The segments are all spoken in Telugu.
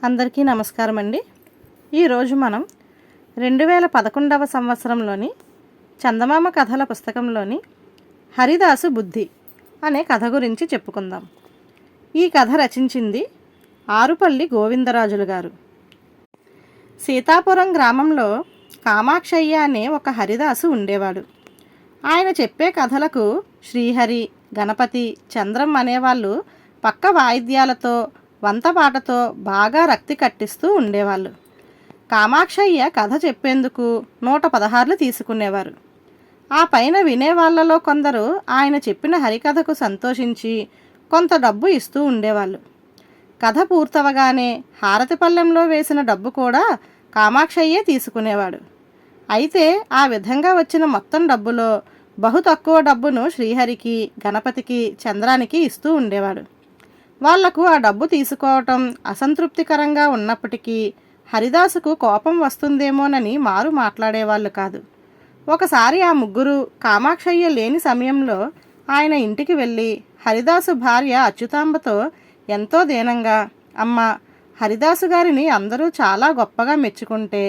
అందరికీ నమస్కారం అండి. ఈరోజు మనం 2011వ సంవత్సరంలోని చందమామ కథల పుస్తకంలోని హరిదాసు బుద్ధి అనే కథ గురించి చెప్పుకుందాం. ఈ కథ రచించింది ఆరుపల్లి గోవిందరాజులు గారు. సీతాపురం గ్రామంలో కామాక్షయ్య అనే ఒక హరిదాసు ఉండేవాడు. ఆయన చెప్పే కథలకు శ్రీహరి, గణపతి, చంద్రం అనేవాళ్ళు పక్క వాయిద్యాలతో వంతపాటతో బాగా రక్తి కట్టిస్తూ ఉండేవాళ్ళు. కామాక్షయ్య కథ చెప్పేందుకు 116 తీసుకునేవారు. ఆ పైన వినేవాళ్లలో కొందరు ఆయన చెప్పిన హరికథకు సంతోషించి కొంత డబ్బు ఇస్తూ ఉండేవాళ్ళు. కథ పూర్తవగానే హారతి పళ్ళెంలో వేసిన డబ్బు కూడా కామాక్షయ్యే తీసుకునేవాడు. అయితే ఆ విధంగా వచ్చిన మొత్తం డబ్బులో బహు తక్కువ డబ్బును శ్రీహరికి, గణపతికి, చంద్రానికి ఇస్తూ ఉండేవాడు. వాళ్లకు ఆ డబ్బు తీసుకోవటం అసంతృప్తికరంగా ఉన్నప్పటికీ హరిదాసుకు కోపం వస్తుందేమోనని మారు మాట్లాడేవాళ్ళు కాదు. ఒకసారి ఆ ముగ్గురు కామాక్షయ్య లేని సమయంలో ఆయన ఇంటికి వెళ్ళి హరిదాసు భార్య అచ్యుతాంబతో ఎంతో దీనంగా, అమ్మ, హరిదాసు గారిని అందరూ చాలా గొప్పగా మెచ్చుకుంటే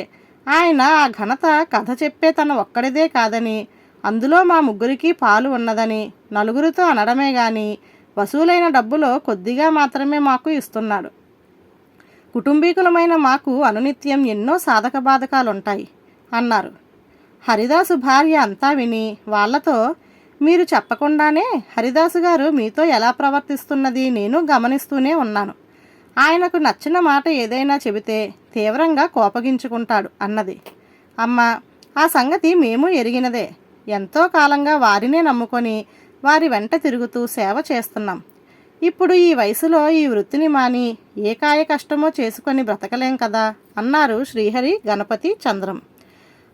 ఆయన ఆ ఘనత కథ చెప్పే తన ఒక్కడిదే కాదని, అందులో మా ముగ్గురికి పాలు ఉన్నదని నలుగురితో అనడమే గాని వసూలైన డబ్బులో కొద్దిగా మాత్రమే మాకు ఇస్తున్నాడు. కుటుంబీకులమైన మాకు అనునిత్యం ఎన్నో సాధక బాధకాలుంటాయి అన్నారు. హరిదాసు భార్య అంతా విని వాళ్లతో, మీరు చెప్పకుండానే హరిదాసు గారు మీతో ఎలా ప్రవర్తిస్తున్నది నేను గమనిస్తూనే ఉన్నాను. ఆయనకు నచ్చిన మాట ఏదైనా చెబితే తీవ్రంగా కోపగించుకుంటాడు అన్నది. అమ్మ, ఆ సంగతి మేము ఎరిగినదే. ఎంతో కాలంగా వారినే నమ్ముకొని వారి వెంట తిరుగుతూ సేవ చేస్తున్నాం. ఇప్పుడు ఈ వయసులో ఈ వృత్తిని మాని ఏ కాయ కష్టమో చేసుకొని బ్రతకలేం కదా అన్నారు శ్రీహరి, గణపతి, చంద్రం.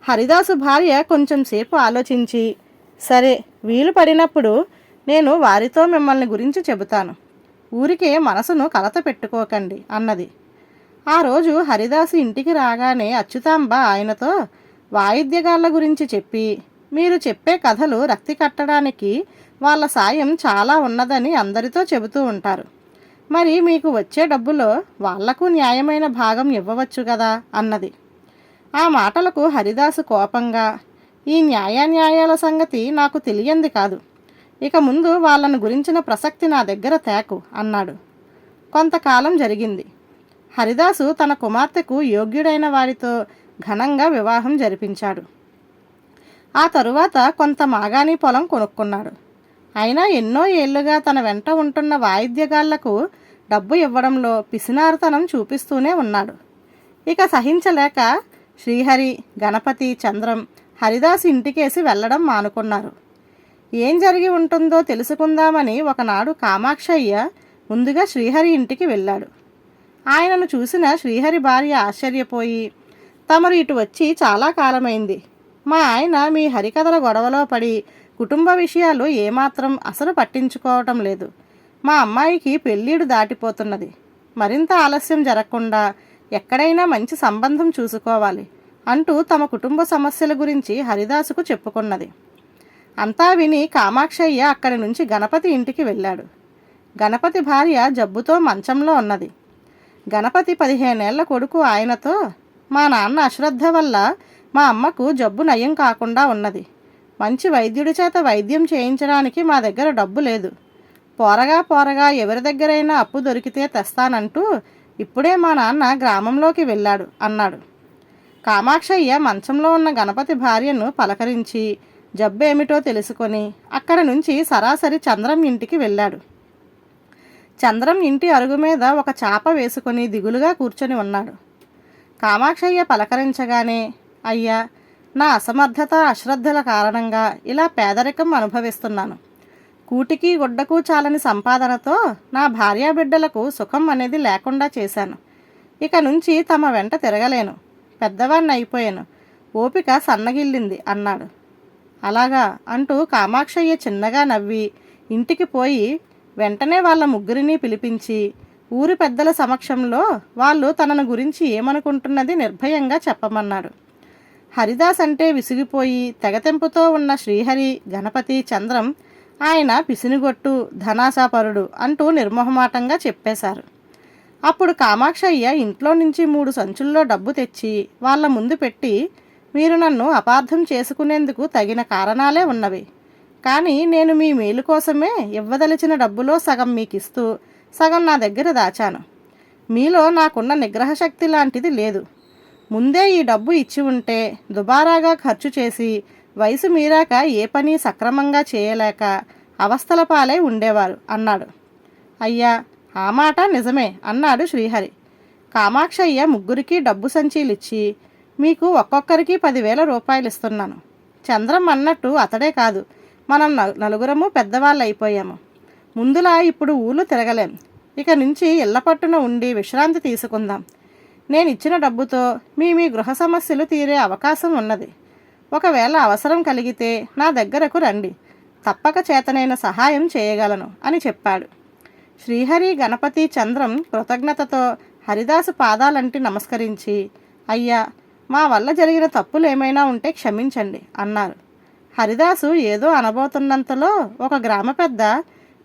హరిదాసు భార్య కొంచెం సేపు ఆలోచించి, సరే, వీలు పడినప్పుడు నేను వారితో మిమ్మల్ని గురించి చెబుతాను. ఊరికే మనసును కలత పెట్టుకోకండి అన్నది. ఆ రోజు హరిదాసు ఇంటికి రాగానే అచ్యుతాంబ ఆయనతో వాయిద్యగాళ్ల గురించి చెప్పి, మీరు చెప్పే కథలు రక్తి కట్టడానికి వాళ్ళ సాయం చాలా ఉన్నదని అందరితో చెబుతూ ఉంటారు. మరి మీకు వచ్చే డబ్బులో వాళ్లకు న్యాయమైన భాగం ఇవ్వవచ్చు కదా అన్నది. ఆ మాటలకు హరిదాసు కోపంగా, ఈ న్యాయాన్యాయాల సంగతి నాకు తెలియంది కాదు. ఇక ముందు వాళ్ళను గురించిన ప్రసక్తి నా దగ్గర తేకు అన్నాడు. కొంతకాలం జరిగింది. హరిదాసు తన కుమార్తెకు యోగ్యుడైన వాడితో ఘనంగా వివాహం జరిపించాడు. ఆ తరువాత కొంత మాగాణి పొలం కొనుక్కున్నాడు. అయినా ఎన్నో ఏళ్లుగా తన వెంట ఉంటున్న వాయిద్యగాళ్లకు డబ్బు ఇవ్వడంలో పిసినారుతనం చూపిస్తూనే ఉన్నాడు. ఇక సహించలేక శ్రీహరి, గణపతి, చంద్రం హరిదాసు ఇంటికేసి వెళ్లడం మానుకున్నారు. ఏం జరిగి ఉంటుందో తెలుసుకుందామని ఒకనాడు కామాక్షయ్య ముందుగా శ్రీహరి ఇంటికి వెళ్ళాడు. ఆయనను చూసిన శ్రీహరి భార్య ఆశ్చర్యపోయి, తమరు ఇటు వచ్చి చాలా కాలమైంది. మా ఆయన మీ హరికథల గొడవలో పడి కుటుంబ విషయాలు ఏమాత్రం అసలు పట్టించుకోవటం లేదు. మా అమ్మాయికి పెళ్ళీడు దాటిపోతున్నది. మరింత ఆలస్యం జరగకుండా ఎక్కడైనా మంచి సంబంధం చూసుకోవాలి అంటూ తమ కుటుంబ సమస్యల గురించి హరిదాసుకు చెప్పుకున్నది. అంతా విని కామాక్షయ్య అక్కడి నుంచి గణపతి ఇంటికి వెళ్ళాడు. గణపతి భార్య జబ్బుతో మంచంలో ఉన్నది. గణపతి 15 ఏళ్ల కొడుకు ఆయనతో, మా నాన్న అశ్రద్ధ వల్ల మా అమ్మకు జబ్బు నయం కాకుండా ఉన్నది. మంచి వైద్యుడి చేత వైద్యం చేయించడానికి మా దగ్గర డబ్బు లేదు. పోరగా ఎవరి దగ్గరైనా అప్పు దొరికితే తెస్తానంటూ ఇప్పుడే మా నాన్న గ్రామంలోకి వెళ్ళాడు అన్నాడు. కామాక్షయ్య మంచంలో ఉన్న గణపతి భార్యను పలకరించి జబ్బేమిటో తెలుసుకొని అక్కడ నుంచి సరాసరి చంద్రం ఇంటికి వెళ్ళాడు. చంద్రం ఇంటి అరుగు మీద ఒక చాప వేసుకొని దిగులుగా కూర్చొని ఉన్నాడు. కామాక్షయ్య పలకరించగానే, అయ్యా, నా అసమర్థత, అశ్రద్ధల కారణంగా ఇలా పేదరికం అనుభవిస్తున్నాను. కూటికి గుడ్డకు చాలని సంపాదనతో నా భార్యాబిడ్డలకు సుఖం అనేది లేకుండా చేశాను. ఇక నుంచి తమ వెంట తిరగలేను. పెద్దవాణ్ణి అయిపోయాను. ఓపిక సన్నగిల్లింది అన్నాడు. అలాగా అంటూ కామాక్షయ్య చిన్నగా నవ్వి ఇంటికి పోయి వెంటనే వాళ్ళ ముగ్గురిని పిలిపించి ఊరి పెద్దల సమక్షంలో వాళ్ళు తనను గురించి ఏమనుకుంటున్నది నిర్భయంగా చెప్పమన్నాడు. హరిదాస్ అంటే విసిగిపోయి తెగతెంపుతో ఉన్న శ్రీహరి, గణపతి, చంద్రం ఆయన పిసినిగొట్టు, ధనాసాపరుడు అంటూ నిర్మోహమాటంగా చెప్పేశారు. అప్పుడు కామాక్షయ్య ఇంట్లో నుంచి 3 సంచుల్లో డబ్బు తెచ్చి వాళ్ళ ముందు పెట్టి, మీరు నన్ను అపార్థం చేసుకునేందుకు తగిన కారణాలే ఉన్నవి. కానీ నేను మీ మేలు కోసమే ఇవ్వదలిచిన డబ్బులో సగం మీకిస్తూ సగం నా దగ్గర దాచాను. మీలో నాకున్న నిగ్రహ శక్తి లాంటిది లేదు. ముందే ఈ డబ్బు ఇచ్చి ఉంటే దుబారాగా ఖర్చు చేసి వయసు మీరాక ఏ పని సక్రమంగా చేయలేక అవస్థల పాలై ఉండేవారు అన్నాడు. అయ్యా, ఆ మాట నిజమే అన్నాడు శ్రీహరి. కామాక్షయ్య ముగ్గురికి డబ్బు సంచీలిచ్చి, మీకు ఒక్కొక్కరికి 10,000 రూపాయలు ఇస్తున్నాను. చంద్రం అన్నట్టు అతడే కాదు, మనం నలుగురము పెద్దవాళ్ళు అయిపోయాము. ముందులా ఇప్పుడు ఊళ్ళు తిరగలేం. ఇక నుంచి ఇళ్ల పట్టున ఉండి విశ్రాంతి తీసుకుందాం. నేను ఇచ్చిన డబ్బుతో మీ గృహ సమస్యలు తీరే అవకాశం ఉన్నది. ఒకవేళ అవసరం కలిగితే నా దగ్గరకు రండి, తప్పక చేతనైన సహాయం చేయగలను అని చెప్పాడు. శ్రీహరి, గణపతి, చంద్రం కృతజ్ఞతతో హరిదాసు పాదాలంటి నమస్కరించి, అయ్యా, మా వల్ల జరిగిన తప్పులు ఏమైనా ఉంటే క్షమించండి అన్నారు. హరిదాసు ఏదో అనబోతున్నంతలో ఒక గ్రామ పెద్ద,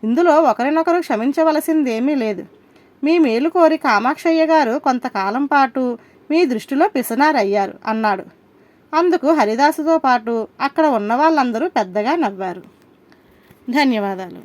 ఇందులో ఒకరినొకరు క్షమించవలసిందేమీ లేదు. మీ మేలు కోరి కామాక్షయ్య గారు కొంతకాలం పాటు మీ దృష్టిలో పిసనారయ్యారు అన్నాడు. అందుకు హరిదాసుతో పాటు అక్కడ ఉన్న వాళ్ళందరూ పెద్దగా నవ్వారు. ధన్యవాదాలు.